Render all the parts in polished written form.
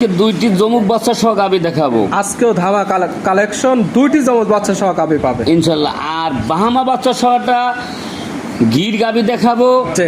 দুইটি জমুক বাচ্চা সহ গাবি দেখাবো আজকেও ধাবা কালেকশন দুইটি জমজ বাচ্চা সহ গাবি পাবে ইনশাল্লাহ। আর বাহামা বাচ্চা সহটা গির গাবি দেখাবো। যে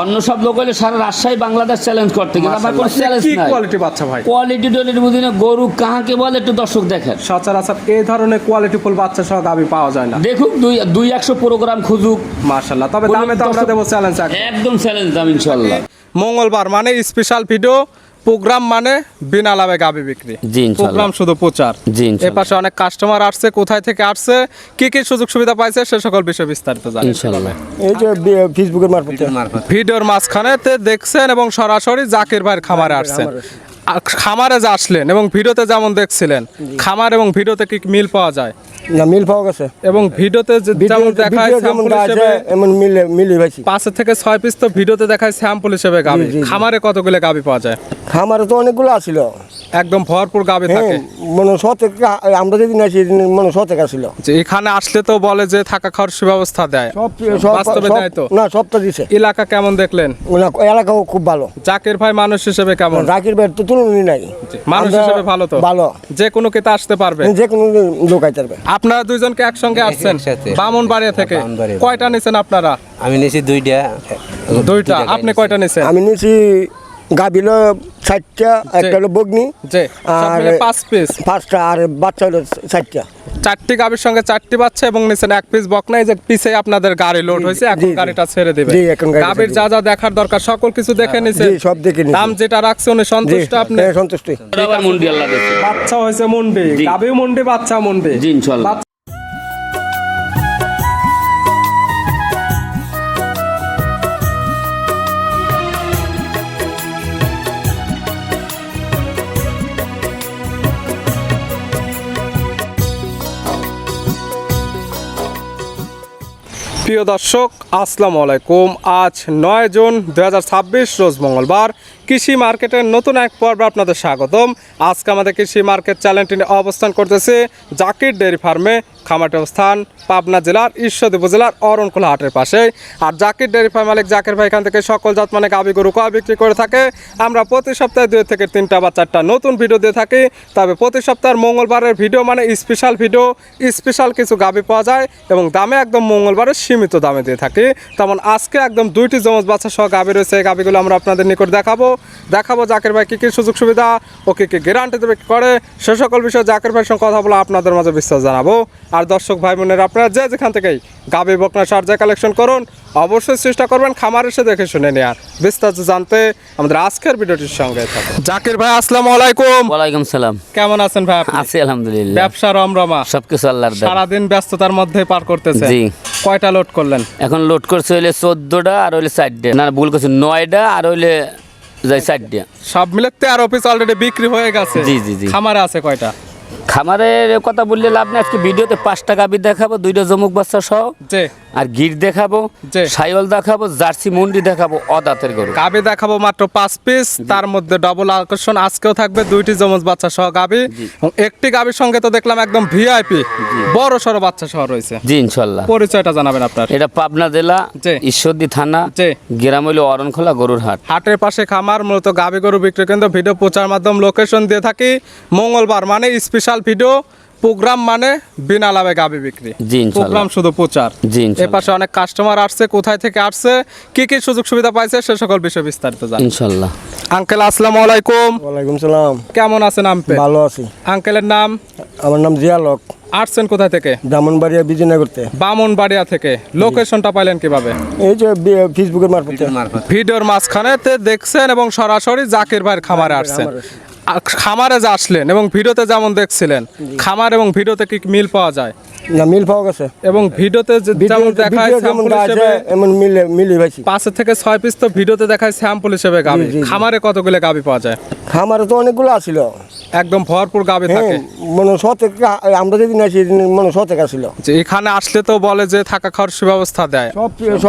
অন্য সব লোক হলে সারা রাজশাহী বাংলাদেশ চ্যালেঞ্জ করতে, কিন্তু আমার কোনো চ্যালেঞ্জ কি নাই। কোয়ালিটি বাচ্চা ভাই? কোয়ালিটি টোয়ালিটি বুঝি না, গরু কাহাকে বলে একটু দর্শক দেখেন। সচরাচর এই ধরনের কোয়ালিটি ফুল বাচ্চা সহ গাবি পাওয়া যায় না। দেখুক 200 প্রোগ্রাম খুঁজুক মাশাআল্লাহ। তবে দামে তো আমরা দেবো চ্যালেঞ্জ। একদম চ্যালেঞ্জ দাম ইনশাল্লাহ। মঙ্গলবার মানে স্পেশাল ভিডিও, প্রোগ্রাম মানে বিনা লাভে গাবি বিক্রি। জি ইনশাল্লাহ। প্রোগ্রাম শুধু প্রচার। জি ইনশাল্লাহ। এর পাশে অনেক কাস্টমার আসছে, কোথায় থেকে আসছে, কি কি সুযোগ সুবিধা পাইছে সে সকল বিষয়ে বিস্তারিত জানেন ইনশাল্লাহ। এই যে ফেসবুকের মারফত ভিডিওর মাঝখানে দেখছেন এবং সরাসরি জাকির ভাইয়ের খামারে আসছেন। খামারে যে আসলেন এবং ভিডিওতে যেমন দেখছিলেন, খামার এবং ভিডিওতে কি মিল পাওয়া যায়? না, মিল পাওয়া গেছে। এবং ভিডিওতে যেমন দেখায় যেমন স্যাম্পল আছে হিসেবে এমন মিলে ভাইছি। 5 থেকে 6 পিস তো ভিডিওতে দেখায় স্যাম্পল হিসেবে গাবি। জি, জি। খামারে কতগুলো গাবি পাওয়া যায়? খামারে তো অনেকগুলো আছিল, একদম ভরপুর গাবি থাকে। মনে শতেক, আমরা যেদিন আসি মনে শতেক আছিল। যে এখানে আসলে তো বলে যে থাকা খাওয়ার সুব্যবস্থা দেয়, বাস্তবে দেয় তো? না, সবটা দিছে। এলাকা কেমন দেখলেন? না, এলাকাও খুব ভালো। জাকির ভাই মানুষ হিসেবে কেমন? জাকির ভাই তো তুলনি নাই। মানুষ আমরা হিসেবে ভালো তো? ভালো। যে কোনো কেতা আসতে পারবে? যে কোনো লোক আইতে পারবে। আপনারা দুইজনকে একসঙ্গে আসছেন একসাথে। বামুনবাড়িয়া থেকে। বামুনবাড়িয়া। কয়টা নিছেন আপনারা? আমি নিয়েছি দুইটা। আপনি কয়টা নিছেন? আমি নিয়েছি গাবিল 60টা, একটা হলো বগ্নি, যে সব আর মিলে 5 পিস, 5টা, আর বাচ্চা হলো 4টা। 4টি গাবির সঙ্গে 4টি বাচ্চা এবং নিছেন 1 পিস বকনা। এই যে পিছে আপনাদের গাড়ি লোড হয়েছে, এখন জি, জি। গাড়িটা ছেড়ে দিবে। জি, এখন গাড়িটা গাবির ছেড়ে যা যা দেখার দরকার সকল কিছু দেখে নিছেন। জি, সব দেখে নিছি। দাম যেটা রাখছে উনি জি, সন্তুষ্ট? আপনি হ্যাঁ, সন্তুষ্টি। আবার মুন্ডি আল্লাহ দেখে। বাচ্চা হয়েছে মুন্ডি, জি। গাবিও মুন্ডি, বাচ্চা মুন্ডি। জি ইনশাল্লাহ। প্রিয় দর্শক আসসালামু আলাইকুম। আজ 9 জুন 2026 রোজ মঙ্গলবার। কৃষি মার্কেটের নতুন এক পর্বে আপনাদের স্বাগতম। আজকে আমাদের কৃষি মার্কেট চ্যানেলটি নিয়ে অবস্থান করতেছে জাকির ডেয়ারি ফার্মে। খামারটি অবস্থান পাবনা জেলার ঈশ্বরদী উপজেলার অরণখোলা হাটের পাশে। আর জাকির ডেয়ারি ফার্ম মালিক জাকির ভাই এখান থেকে সকল জাত মানে গাভী গরু কয় বিক্রি করে থাকে। আমরা প্রতি সপ্তাহে 2 থেকে 3টা বা 4টা নতুন ভিডিও দিয়ে থাকি। তবে প্রতি সপ্তাহের মঙ্গলবারের ভিডিও মানে স্পেশাল ভিডিও, স্পেশাল কিছু গাভী পাওয়া যায় এবং দামে একদম মঙ্গলবারের সীমিত দামে দিয়ে থাকি। তেমন আজকে একদম 2টি জমজ বাচ্চা সহ গাভী রয়েছে। এই গাভীগুলো আমরা আপনাদের নিকট দেখাবো জাকির ভাই কী কী সুযোগ সুবিধা ও কী কী গ্যারান্টি দেবে করে সে সকল বিষয়ে জাকির ভাইয়ের সঙ্গে কথা বলে আপনাদের মাঝে বিস্তার জানাবো। আর দর্শক ভাই বোনেরা আপনারা যে যেখান থেকেই গাভী বকনা সার যা কালেকশন করুন অবশ্যই চেষ্টা করবেন খামার এসে দেখে শুনে নেওয়ার। বিস্তারিত জানতে আমাদের আজকের ভিডিওটির সঙ্গে থাকুন। জাকির ভাই আসসালামু আলাইকুম। ওয়ালাইকুম সালাম। কেমন আছেন ভাই আপনি? আছি আলহামদুলিল্লাহ। ব্যবসা রমরমা? সবকিছু আল্লাহর দয়া। সারাদিন ব্যস্ততার মধ্যে পার করতেছে। জি। কয়টা লোড করলেন? এখন লোড করছে হইলে 14টা আর হইলে 4টা, না ভুল করছে 9টা আর হইলে যাই 4টা। সব মিলে 13 পিস অলরেডি বিক্রি হয়ে গেছে। জি, জি, জি। খামারে আছে কয়টা? খামারের কথা বললে লাভ নেই। আজকে ভিডিওতে 5টা গাভী দেখাবো, 2টা জমুক বাচ্চা সহ, যে আর গির দেখাবো, জি। সাইওয়াল দেখাবো, জার্সি মুন্ডি দেখাবো, অদাতের গরু। গাবি দেখাবো মাত্র 5 পিস, তার মধ্যে ডবল আকর্ষণ আজকেও থাকবে 2টি জমজ বাচ্চা সহ গাবি এবং একটি গাবির সঙ্গে তো দেখলাম একদম ভিআইপি বড় সড়ো বাচ্চা সহ রয়েছে। জি ইনশাল্লাহ। পরিচয়টা জানাবেন আপনার? এটা পাবনা জেলা জি। ঈশ্বরদী থানা, জি। গ্রাম হইল অরণখোলা গরুর হাট। হাটের পাশে খামার, মূলত গাবি গরু বিক্রি কেন্দ্র। ভিডিও প্রচার মাধ্যম লোকেশন দিয়ে থাকি। মঙ্গলবার মানে স্পেশাল ভিডিও, প্রোগ্রাম মানে বিনা লাভে গাবি বিক্রি। জি ইনশাল্লাহ। প্রোগ্রাম শুধু প্রচার। জি ইনশাল্লাহ। এর পাশে অনেক কাস্টমার আসছে, কোথায় থেকে আসছে, কি কি সুযোগ সুবিধা পাইছে সে সকল বিষয়ে বিস্তারিত জানেন ইনশাল্লাহ। আঙ্কেল আসসালামু আলাইকুম। ওয়ালাইকুম সালাম। কেমন আছেন আপনি? ভালো আছি। আঙ্কেলের নাম? আমার নাম জিয়ালক, আসছেন কোথা থেকে? ব্রাহ্মণবাড়িয়া বিজয়নগরতে। বামুনবাড়িয়া থেকে। লোকেশনটা পাইলেন কিভাবে? এই যে ফেসবুকের মারফত। ভিডিওর মাঝখানে দেখছেন এবং সরাসরি জাকির ভাইয়ের খামারে আসছেন। খামারে যে আসলেন এবং ভিডিওতে যেমন দেখছিলেন, খামার এবং ভিডিওতে কি মিল পাওয়া যায়? না, মিল পাওয়া গেছে। এবং ভিডিওতে যেমন দেখায় যেমন স্যাম্পল আছে হিসেবে এমন মিলে ভাইছি। 5 থেকে 6 পিস তো ভিডিওতে দেখায় স্যাম্পল হিসেবে গাবি। জি, জি, জি। খামারে কতগুলো গাবি পাওয়া যায়? খামারে তো অনেকগুলো আছিল, একদম ভরপুর গাবি থাকে। মনে শতেক, আমরা যেদিন আসি মনে শতেক আছিল। যে এখানে আসলে তো বলে যে থাকা খাওয়ার সুব্যবস্থা দেয়,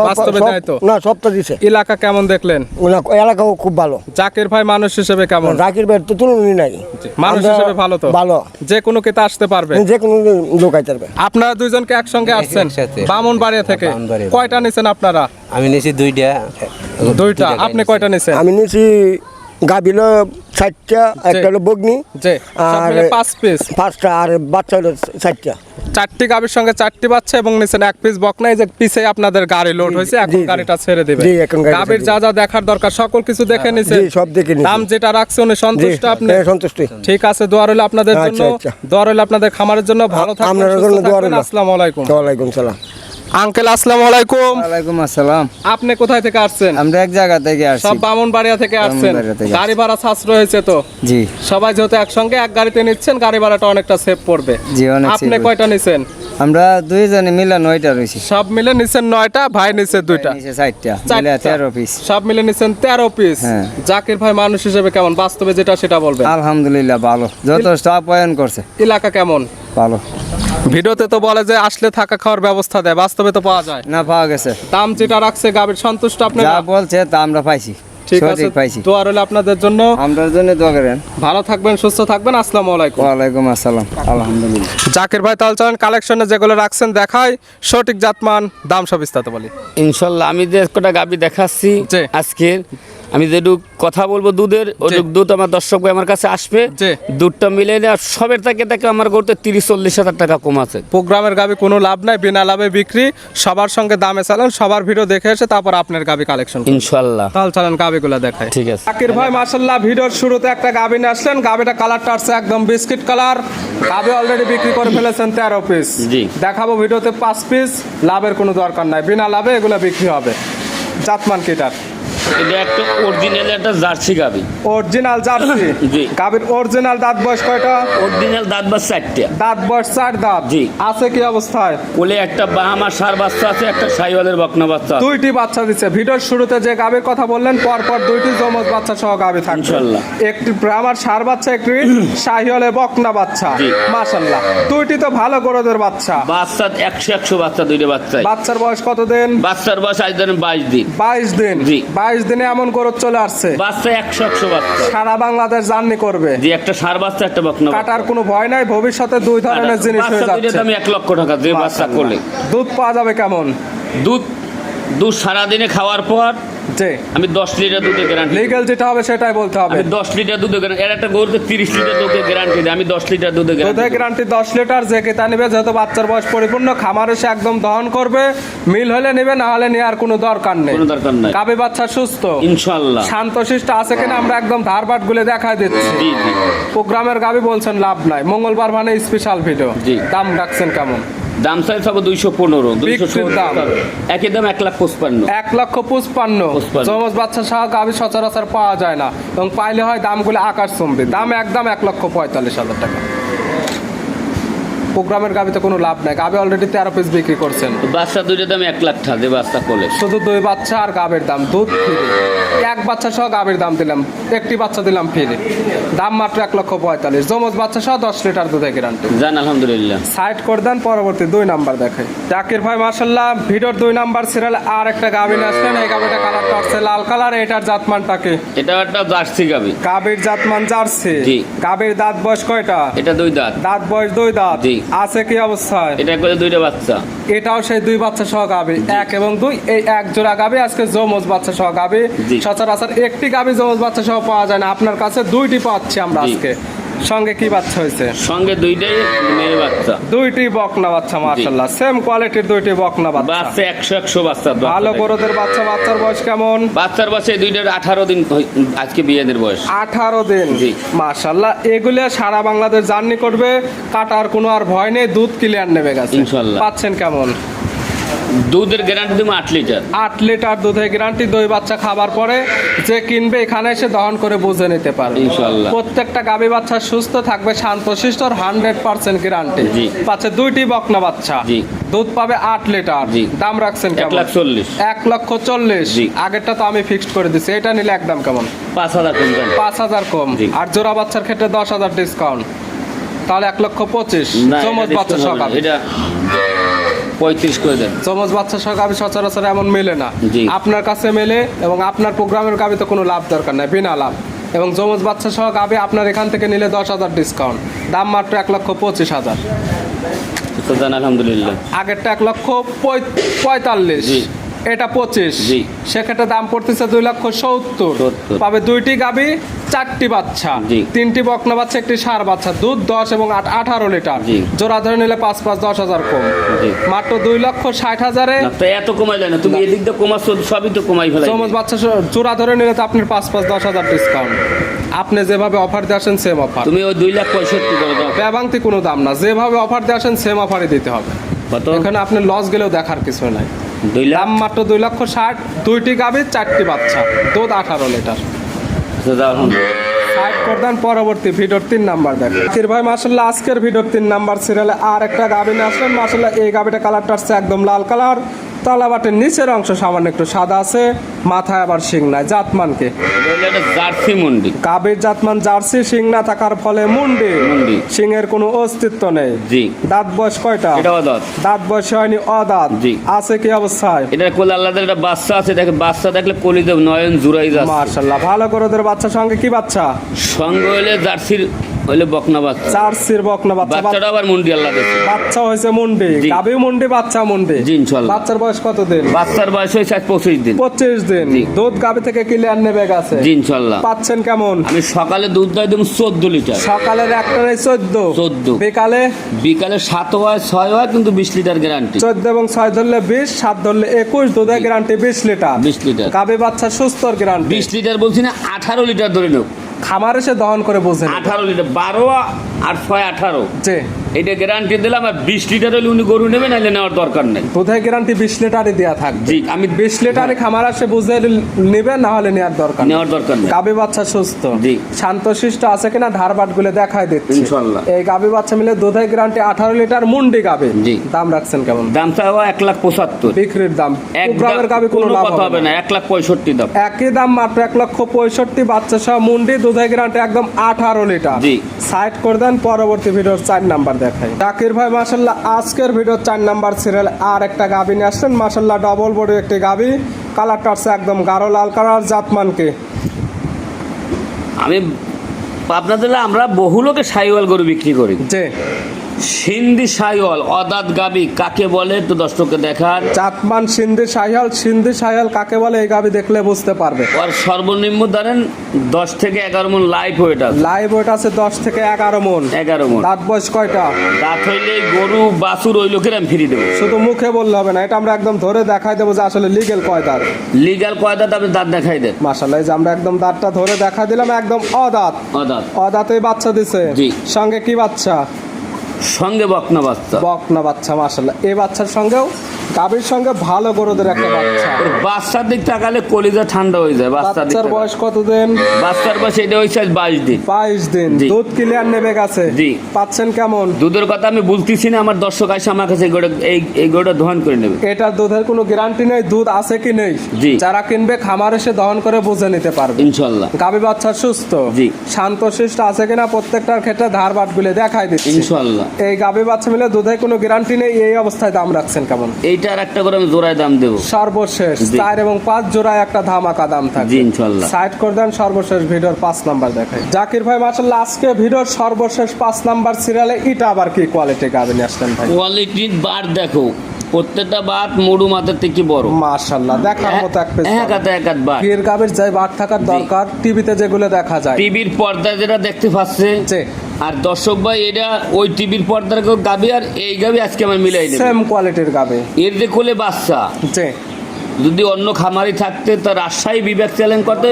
বাস্তবে দেয় তো? না, সবটা দিছে। এলাকা কেমন দেখলেন? না, এলাকাও খুব ভালো। জাকির ভাই মানুষ হিসেবে কেমন? জাকির ভাই তো তুলনি নাই। মানুষ আমরা হিসেবে ভালো তো? ভালো। যে কোনো কেতা আসতে পারবে? যে কোনো লোক আইতে পারবে। আপনারা দুইজনকে একসঙ্গে আসছেন একসাথে। বামুনবাড়িয়া থেকে। বামুনবাড়িয়া। কয়টা নিছেন আপনারা? আমি নিয়েছি দুইটা। দুইটা। আপনি কয়টা নিছেন? আমি নিয়েছি গাভী হলো 4টা, একটা হলো বগনি, জি সব আর মিলে 5 পিস, 5টা, আর বাচ্চা হলো 4টা। 4টি গাভীর সঙ্গে 4টি বাচ্চা এবং নিচেন 1 পিস বকনা। এই যে পিছে আপনাদের গাড়ি লোড হয়েছে, এখন জি, জি। গাড়িটা ছেড়ে দিবে। জি, এখন গাড়িটা গাভীর ছেড়ে যা যা দেখার দরকার সকল কিছু দেখে নিছেন? জি, সব দেখে নিছি। দাম যেটা রাখছে উনি জি, সন্তুষ্ট আপনি? হ্যাঁ, সন্তুষ্ট। ঠিক আছে, দোয়া রইল আপনাদের আচ্ছা, জন্য, আচ্ছা। দোয়া রইল আপনাদের খামারের জন্য। ভালো থাকবেন, আপনার সুস্থ জন্য দোয়া থাকবেন। রইল। আসসালামু আলাইকুম। ওয়ালাইকুম সালাম। আঙ্কেল আসসালামু আলাইকুম। ওয়ালাইকুম আসসালাম। আপনি কোথায় থেকে আসছেন? আমরা এক জায়গা থেকে আসছি। সব বামনবাড়িয়া থেকে আসছেন। বামনবাড়িয়া থেকে গাড়ি ভাড়া সাশ্রয় হয়েছে তো? জি সবাই যেহেতু একসঙ্গে এক গাড়িতে নিচ্ছেন, গাড়ি ভাড়াটা অনেকটা সেভ পড়বে। জি, অনেক আপনি save কয়টা নিছেন? আমরা দুইজনে মিলে 9টা রয়েছি। সব মিলে নিছেন 9টা, ভাই নিছে 2টা, নিচে 4টা, মিলে 13 পিস। সব মিলে নিছেন 13 পিস। হ্যাঁ। জাকির ভাই মানুষ হিসেবে কেমন, বাস্তবে যেটা সেটা বলবেন? আলহামদুলিল্লাহ ভালো, যথেষ্ট আপ্যায়ন করছে, এলাকা কেমন? ভালো। ভিডিওতে তো বলে যে আসলে থাকা খাওয়ার ব্যবস্থা দেয়, বাস্তবে তো পাওয়া যায়। না, পাওয়া গেছে, দাম যেটা রাখছে গাভীর সন্তুষ্ট আপনি? যা বলছে তা আমরা পাইছি, ঠিক আছে, সঠিক পাইছি। দোয়া রইল আপনাদের জন্য। আমরার জন্য দোয়া করেন। ভালো থাকবেন, সুস্থ থাকবেন। আসসালামু আলাইকুম। ওয়ালাইকুম আসসালাম। আলহামদুলিল্লাহ। জাকির ভাই তাহলে চলেন কালেকশনে যেগুলো রাখছেন দেখাই, সঠিক জাতমান দাম সব বিস্তারিত বলি। ইনশাল্লাহ আমি যে কটা গাবি দেখাচ্ছি জি। আজকের, আমি যেটুক কথা বলবো দুধের, ওইটুক দুধ আমার দর্শক ভাই আমার কাছে আসবে, জি। দুধটা মিলে নিয়ে আর সবের থেকে আমার করতে 30-40 হাজার টাকা কম আছে। প্রোগ্রামের গাবি কোনো লাভ নাই, বিনা লাভে বিক্রি। সবার সঙ্গে দামে চালান, সবার ভিডিও দেখে এসে তারপর আপনার গাবি কালেকশন। ইনশাল্লাহ তাহলে চলেন গাবিগুলো দেখাই। ঠিক আছে। জাকির ভাই মাশাআল্লাহ ভিডিওর শুরুতে একটা গাবি নিয়ে আসলেন। গাবিটা কালারটা আসছে একদম বিস্কিট কালার। গাবি অলরেডি বিক্রি করে ফেলেছেন 13 পিস। জি। দেখাবো ভিডিওতে 5 পিস। লাভের কোনো দরকার নাই, বিনা লাভে এগুলো বিক্রি হবে। জাতমান কিটার? এটা একটা অরিজিনাল একটা জার্সি গাবি। Original jersey. জি। গাবির অরিজিনাল দাঁত বয়স কয়টা? অরিজিনাল দাঁত বা 4টা। দাঁত বয়স 4 দাঁত। জি। আছে কি অবস্থায়? কোলে একটা বাহামা সার বাচ্চা আছে, একটা শাহিওয়ালের বকনা বাচ্চা আছে। 2টি বাচ্চা দিচ্ছে। ভিডিওর শুরুতে যে গাবির কথা বললেন, পরপর 2টি জমজ বাচ্চা সহ গাবি থাকবে ইনশাআল্লাহ। একটি ব্রাহ্মার সার বাচ্চা, একটি শাহিওয়ালের বকনা বাচ্চা। জি। মাশাআল্লাহ 2টি তো ভালো গরদের বাচ্চা। বাচ্চা 100 বাচ্চা, 2টা বাচ্চাই। বাচ্চার বয়স কত দিন? বাচ্চার বয়স আজ ধরেন 22 দিন। 22 দিন। জি। 22 দিনে এমন গরদ চলে আসছে, বাচ্চা 100 বাচ্চা। সারা বাংলাদেশ জার্নি করবে। যে একটা সার বাচ্চা, একটা বকনা বাচ্চা। কাটার কোনো ভয় নাই, ভবিষ্যতে 2 ধরনের জিনিস হয়ে বাচ্চা দুইটা যাচ্ছে। দাম 1 লক্ষ টাকা, যে বাচ্চা কোলে। দুধ পাওয়া যাবে কেমন? দুধ সারাদিনে খাওয়ার পর জি। আমি 10 লিটার দুধের গ্যারান্টি। লিগ্যাল যেটা হবে সেটাই বলতে হবে। আমি 10 লিটার দুধের গ্যারান্টি। এর একটা গরুতে 30 লিটার দুধের গ্যারান্টি দেয়, আমি 10 লিটার দুধের দুধের গ্যারান্টি। Guarantee 10 litre. যে কেতা নেবে, যেহেতু বাচ্চার বয়স পরিপূর্ণ, খামারে সে একদম দহন করবে। মিল হলে নেবে, না হলে নেওয়ার কোনো দরকার নেই। কোনো দরকার নাই। গাবি বাচ্চা সুস্থ, ইনশাআল্লাহ। শান্তশিষ্ট আছে কিনা আমরা একদম ধারবাট গুলে দেখাই দিচ্ছি। জি জি। প্রোগ্রামের গাবি বলছেন লাভ নাই, মঙ্গলবার মানে স্পেশাল ভিডিও। জি। দাম রাখছেন কেমন? দাম চাই সব 215, বিক্রির দাম? 216। একই দাম 1,55,000। 1,55,000। জমজ বাচ্চা সহ গাবি সচরাচর পাওয়া যায় না, এবং পাইলে হয় দামগুলো আকাশ চুম্বি। দাম একদম 1,45,000 টাকা। প্রোগ্রামের গাবিতে কোনো লাভ নাই, গাবি অলরেডি 13 পিস বিক্রি করছেন। বাচ্চা দুইটা দাম 1 লাখ টাকা, যে বাচ্চা কোলে। শুধু 2 বাচ্চা আর গাবের দাম, দুধ ফ্রি। 1 বাচ্চা সহ গাবের দাম দিলাম, একটি বাচ্চা দিলাম ফ্রি। দাম মাত্র 1,45,000। জমজ বাচ্চা সহ 10 লিটার দুধের গ্যারান্টি। জান আলহামদুলিল্লাহ। সাইড করে দেন, পরবর্তী 2 নাম্বার দেখাই। জাকির ভাই মাশাআল্লাহ ভিডিওর 2 নাম্বার সিরিয়ালে আর একটা গাবি আসলেন। এই গাবিটা কালারটা হচ্ছে লাল কালার। এটার জাতমানটাকে? এটা একটা জার্সি গাবি। গাবির জাতমান জার্সি। জি। গাবির দাঁত বয়স কয়টা? এটা 2 দাঁত। দাঁত বয়স 2 দাঁত। জি। আছে কি অবস্থায়? এটা করে 2টা বাচ্চা। এটাও সেই 2 বাচ্চা সহ গাবি, 1 এবং 2, এই 1 জোড়া গাবি আজকে জমজ বাচ্চা সহ গাবি। জি। সচরাচর একটি গাবি জমজ বাচ্চা সহ পাওয়া যায় না, আপনার কাছে 2টি পাচ্ছি আমরা জি। আজকে। সঙ্গে কি বাচ্চা হয়েছে? সঙ্গে 2টাই মেয়ে বাচ্চা। 2টি বকনা বাচ্চা। মাশাআল্লাহ সেম কোয়ালিটির 2টি বকনা বাচ্চা। বাচ্চা 100 বাচ্চা। ভালো গরুদের বাচ্চা। বাচ্চার বয়স কেমন? বাচ্চার বয়স এই 2টার 18 দিন আজকে বিয়েদের বয়স। 18 দিন। জি। মাশাআল্লাহ এগুলো সারা বাংলাদেশ জার্নি করবে, কাটার কোনো আর ভয় নেই, দুধ ক্লিয়ার নেবে গেছে। ইনশাআল্লাহ। পাচ্ছেন কেমন? দুধের গ্যারান্টি দেবো 8 লিটার। 8 লিটার দুধের গ্যারান্টি। 2 বাচ্চা খাবার পরে যে কিনবে এখানে এসে দহন করে বুঝে নিতে পারবে ইনশাআল্লাহ। প্রত্যেকটা গাভী বাচ্চা সুস্থ থাকবে, শান্তশিষ্ট, 100% গ্যারান্টি। জি। পাচ্ছে 2টি বকনা বাচ্চা। জি। দুধ পাবে 8 লিটার। জি। দাম রাখছেন কেমন? 1,40,000। 1,40,000। জি। আগেরটা তো আমি ফিক্সড করে দিছি, এটা নিলে একদম কেমন? 5,000 কম দেন। 5,000 কম। জি। আর জোড়া বাচ্চার ক্ষেত্রে 10,000 ডিসকাউন্ট, তাহলে 1,25,000। না, জমজ এটা বাচ্চা discount সহ হবে না। গাভী। এটা 35 করে দেন। জমজ বাচ্চা সহ গাভী সচরাচর এমন মেলে না, জি। আপনার কাছে মেলে, এবং আপনার প্রোগ্রামের গাভীতে কোনো লাভ দরকার নাই, বিনা লাভ। এবং জমজ বাচ্চা সহ গাভী আপনার এখান থেকে নিলে 10,000 ডিসকাউন্ট। দাম মাত্র 1,25,000। তো জান আলহামদুলিল্লাহ। আগেরটা 1,45,000। জি। এটা 25। জি। সেক্ষেত্রে দাম পড়তেছে 2,70,000। 70,000 পাবে 2টি গাবি, 4টি বাচ্চা, জি। 3টি বকনা বাচ্চা, একটি ষাঁড় বাচ্চা, দুধ 10 এবং 18 লিটার। জি। জোড়া ধরে নিলে 5-5 10,000 কম, জি। মাত্র 2,60,000-এ। না, তো এত কমাই যায় না, তুমি এদিক দিয়ে কমাচ্ছ, সবই তো কমাই ফেলাই। চমৎ বাচ্চা জোড়া ধরে নিলে তো আপনার 5-5 10,000 ডিসকাউন্ট। আপনি যেভাবে অফার দিয়ে আসেন সেম অফার, তুমি ওই 2,65,000 করে দাও। ব্যবাংতি কোনো দাম না, যেভাবে অফার দিয়ে আসেন সেম অফারই দিতে হবে। কত? এখানে আপনি লস গেলেও দেখার কিছু নাই। 2 লাখ। দাম মাত্র 2,60,000, 2টি গাভী, 4টি বাচ্চা, দুধ 18 লিটার। আচ্ছা, দাও এখন। সাইড করবেন, পরবর্তী ভিডিওর 3 নাম্বার দেখেন। জাকির ভাই মাশাআল্লাহ আজকের ভিডিওর 3 নাম্বার সিরিয়ালে আর একটা গাভী নিয়ে আসলেন। মাশাআল্লাহ এই গাভীটা কালারটা হচ্ছে একদম লাল কালার, তলাবাটের নিচের অংশ সামান্য একটু সাদা আছে, মাথায় আবার শিং নাই। জাতমানকে এটা একটা জার্সি মন্ডি। গাভীর জাতমান জার্সি, শিং না থাকার ফলে মুন্ডি, মুন্ডি। শিংয়ের কোনো অস্তিত্ব নেই। জি। দাঁত বয়স কয়টা? এটাও দাঁত। দাঁত বয়স হয়নি, অদাঁত। জি। আছে কি অবস্থায়? এটা কোলে আল্লাহদের একটা বাচ্চা আছে, দেখে বাচ্চা দেখলে কলিতে নয়ন জুড়াই যাচ্ছে। মাশাআল্লাহ ভালো করে ওদের বাচ্চার সঙ্গে কি বাচ্চা? সঙ্গে হইলে জার্সির হইলে বকনা বাচ্চা। জার্সির বকনা বাচ্চা। বাচ্চাটা আবার মুন্ডি আল্লাহ দিয়েছে। বাচ্চা হয়েছে মুন্ডি, জি। গাভী মুন্ডি, বাচ্চা মুন্ডি। জি, ইনশাআল্লাহ। বাচ্চার বয়স কত দিন? বাচ্চার বয়স হয়েছে আজ 25 দিন। 25 দিন। জি। দুধ গাভী থেকে ক্লিয়ার নেবে গেছে। জি, ইনশাআল্লাহ। পাচ্ছেন কেমন? আমি সকালে দুধ দেয় দেবো 14 লিটার। সকালের একটারে 14, 14 বিকালে বিকালে 7 হয় 6 হয়, কিন্তু 20 লিটার গ্যারান্টি। 14 এবং 6 ধরলে 20, 7 ধরলে 21, দুধের গ্যারান্টি 20 লিটার। 20 লিটার। গাভী বাচ্চা সুস্থর গ্যারান্টি। 20 লিটার বলছি না, 18 লিটার ধরে নেব। খামারে সে দহন করে বুঝেন। 18 লিটার, 12 আর 6 18। যে এটা গ্যারান্টি দিলাম। আর 20 লিটার হলে উনি গরু নেবে, নাহলে নেওয়ার দরকার নেই। দুধের গ্যারান্টি 20 লিটারই দেওয়া থাকবে। জি, আমি 20 লিটারে খামার আসে বুঝে নেবে, না হলে নেওয়ার দরকার নেই। নেওয়ার দরকার নেই। গাভী বাচ্চা সুস্থ, জি। শান্তশিষ্ট আছে কিনা ধারবাট গুলো দেখাই দিচ্ছি ইনশাআল্লাহ। এই গাভী বাচ্চা মিলে দুধের গ্যারান্টি 18 লিটার, মুন্ডি গাভী। জি। দাম রাখছেন কেমন? দাম চাওয়া 1,75,000। বিক্রির দাম একদম গ্রামের গাভী কোনো কোনো লাভ কথা হবে না, 1,65,000 দাম। একই দাম মাত্র 1,65,000, বাচ্চা সহ মুন্ডি, দুধের গ্যারান্টি একদম 18 লিটার। জি। সাইড করে দেন, পরবর্তী ভিডিওর 4 নাম্বার দেখাই। জাকির ভাই মাশাআল্লাহ আজকের ভিডিওর 4 নাম্বার সিরিয়াল আর একটা গাভী নিয়ে আসলেন। মাশাআল্লাহ ডবল বডির একটি গাভী, কালারটা হচ্ছে একদম গাঢ় লাল কালার। জাতমানকে আমি আপনাদের আমরা বহু লোকে সাইওয়াল গরু বিক্রি করি। যে সিন্ধি সাইওয়াল অদাত গাবি কাকে বলে তো দর্শককে দেখার। জাতমান সিন্ধি সাহিয়াল কাকে বলে এই গাভী দেখলে বুঝতে পারবে। আর সর্বনিম্ন ধরেন 10 থেকে 11 মন লাইভ ওয়েট আছে। লাইভ ওয়েট আছে 10 থেকে 11 মন। 11 মন। দাঁত বয়স কয়টা? দাঁত হইলে গরু বাছুর ওই লোকের আমি ফিরি দেবো। শুধু মুখে বললে হবে না, এটা আমরা একদম ধরে দেখাই দেবো যে আসলে লিগেল কয় দাঁত। লিগাল কয় দাঁত আপনি দাঁত দেখাই দেন। মাশাআল্লাহ এই যে আমরা একদম দাঁতটা ধরে দেখা দিলাম, একদম অদাঁত। অদাঁত। অদাঁতে বাচ্চা দিছে। জি। সঙ্গে কি বাচ্চা? সঙ্গে বকনা বাচ্চা। বকনা বাচ্চা। মাশাআল্লাহ এই বাচ্চার সঙ্গেও গাভীর সঙ্গে ভালো গরুদের একটা বাচ্চা। ওর বাচ্চার দিক তাকালে কলিজা ঠান্ডা হয়ে যায়। বাচ্চার দিক বাচ্চার তাকালে। বয়স কত দিন? বাচ্চার বয়স এটা হয়েছে আজ 22 দিন। 22 দিন। জি। দুধ ক্লিয়ার নেবে গেছে। জি। পাচ্ছেন কেমন? দুধের কথা আমি বলতেছি না, আমার দর্শক আসে আমার কাছে এই গরুটা দহন করে নেবে। এটার দুধের কোনো গ্যারান্টি নেই, দুধ আছে কি নেই। জি। যারা কিনবে খামার এসে দহন করে বুঝে নিতে পারবে। ইনশাআল্লাহ। গাভী বাচ্চা সুস্থ, জি। শান্তশিষ্ট আছে কিনা প্রত্যেকটার ক্ষেত্রে ধারবাট গুলো দেখাই দিচ্ছি। ইনশাআল্লাহ। এই গাভী বাচ্চা মিলে দুধের কোনো গ্যারান্টি নেই, এই অবস্থায় দাম রাখছেন কেমন? এইটার একটা করে আমি জোড়ায় দাম দেবো। সর্বশেষ জি। 4 এবং 5 জোড়ায় একটা ধামাকা দাম থাকে। জি, ইনশাআল্লাহ। সাইড করে দেন, সর্বশেষ ভিডিওর 5 নাম্বার দেখাই। জাকির ভাই মাশাআল্লাহ আজকে ভিডিওর সর্বশেষ 5 নাম্বার সিরিয়ালে এটা আবার কি কোয়ালিটি গাভী নিয়ে আসলেন ভাই? কোয়ালিটির বার দেখো, প্রত্যেকটা বাত মুড়ু মাথার থেকে বড়। মাশাআল্লাহ দেখার মতো এক পিস। এক হাত বার। গির গাভীর যাই বাট থাকার দরকার, টিভিতে যেগুলো দেখা যায়। টিভির পর্দায় যেটা দেখতে পাচ্ছে, জি। আর দর্শক ভাই এটা ওই টিভির পর্দার গাবি আর এই গাবি আজকে আমার মিলাই দেবে। সেম কোয়ালিটির গাভী। এর যে কোলে বাচ্চা, জি। যদি অন্য খামারি থাকতে তার রাজশাহী বিবেক চ্যালেঞ্জ করতে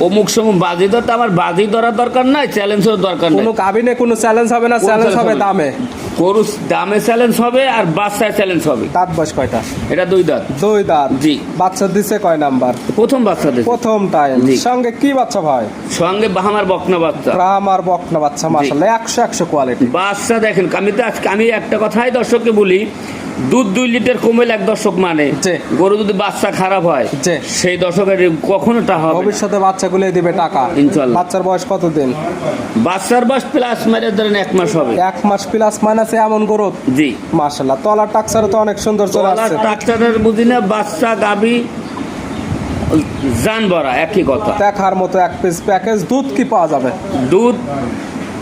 অমুক সময় বাজি ধরতে, আমার বাজি ধরার দরকার নাই, চ্যালেঞ্জের দরকার নাই। কোনো গাভী নেই, কোনো চ্যালেঞ্জ হবে না, কোনো চ্যালেঞ্জ হবে challenge দামে। গরু দামে চ্যালেঞ্জ হবে আর বাচ্চায় চ্যালেঞ্জ হবে। দাঁত বয়স কয়টা? এটা 2 দাঁত। 2 দাঁত। জি। বাচ্চা দিছে কয় নাম্বার? প্রথম বাচ্চা দিছে। প্রথম টাইম। জি। সঙ্গে কি বাচ্চা ভাই? সঙ্গে বাহামার বকনা বাচ্চা। রাম আর বকনা বাচ্চা। মাশাআল্লাহ 100 কোয়ালিটি। বাচ্চা দেখেন, আমি তো আজকে আমি একটা কথাই দর্শককে বলি, দুধ 2 লিটার কমে এক দর্শক মানে জি। গরু যদি বাচ্চা খারাপ হয়, জি। সেই দর্শকের কখনো টা হবে না। ভবিষ্যতে বাচ্চাগুলো দিবে টাকা। ইনশাআল্লাহ। বাচ্চার বয়স কত দিন? বাচ্চার বয়স প্লাস মেরে ধরেন 1 মাস হবে। 1 মাস প্লাস মাইনাসে এমন গরু। জি। মাশাআল্লাহ তলার টাকসারে তো অনেক সুন্দর চলে আসছে। ডাক্তারের বুঝি না, বাচ্চা গাবি জান ভরা একই কথা। দেখার মতো এক পিস প্যাকেজ। দুধ কি পাওয়া যাবে? দুধ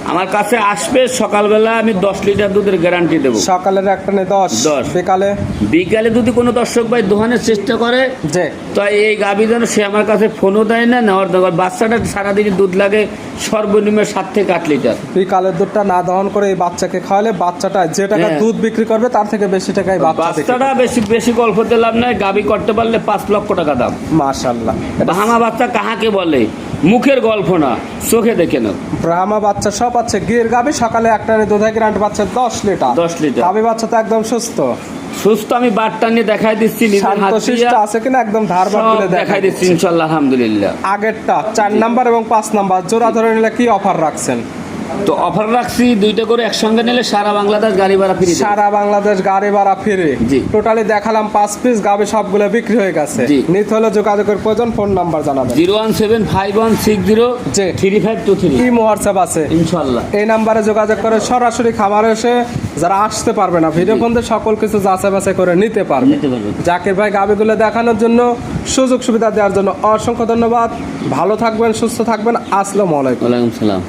আমার কাছে আসবে সকালবেলা, আমি 10 লিটার দুধের গ্যারান্টি দেবো। সকালের একটা নেই 10, 10 বিকালে বিকালে যদি কোনো দর্শক ভাই দোকানের চেষ্টা করে, যে তো এই গাভী যেন সে আমার কাছে ফোনও দেয় না, নেওয়ার দরকার। বাচ্চাটা সারাদিনই দুধ লাগে সর্বনিম্ন 7 থেকে 8 লিটার। বিকালের দুধটা না দহন করে এই বাচ্চাকে খাওয়ালে বাচ্চাটা যে টাকা হ্যাঁ। দুধ বিক্রি করবে তার থেকে বেশি টাকায় বাচ্চাটা বেশি বেশি গল্প দিলাম না, গাভী করতে পারলে 5 লক্ষ টাকা দাম। মাশাআল্লাহ। বাহামা বাচ্চা কাহাকে বলে, মুখের গল্প না, চোখে দেখে নাও। ব্রাহ্মা বাচ্চা সব আছে, গির গাবি সকালে একটা দুধের গ্রান্ট পাচ্ছে 10 লিটার। 10 লিটার গাবি বাচ্চা তো একদম সুস্থ সুস্থ। আমি বারটা নিয়ে দেখাই দিচ্ছি, নিজের হাত শান্তশিষ্ট দিয়ে আছে কিনা একদম ধারবার সব তুলে দেখাই দিচ্ছি ইনশাআল্লাহ, আলহামদুলিল্লাহ। আগেরটা 4 নাম্বার এবং 5 নাম্বার জোড়া ধরে নিলে কি অফার রাখছেন? তো অফার রাখছি 2টা করে একসঙ্গে নিলে সারা বাংলাদেশ গাড়ি ভাড়া ফ্রি। সারা বাংলাদেশ গাড়ি ভাড়া ফ্রি। জি। টোটালি দেখালাম 5 পিস গাবি, সবগুলো বিক্রি হয়ে গেছে। জি। নিতে হলে যোগাযোগের প্রয়োজন, ফোন নাম্বার জানাবেন। 01751603523 কি হোয়াটসঅ্যাপ আছে ইনশাআল্লাহ। এই নাম্বারে যোগাযোগ করে সরাসরি খামারে এসে যারা আসতে পারবে না ভিডিও ফোন দিয়ে সকল কিছু যাচাই বাছাই করে নিতে পারবে। নিতে পারবে। জাকির ভাই গাবিগুলো দেখানোর জন্য, সুযোগ সুবিধা দেওয়ার জন্য অসংখ্য ধন্যবাদ। ভালো থাকবেন, সুস্থ থাকবেন। আসসালামু আলাইকুম। ওয়ালাইকুম সালাম।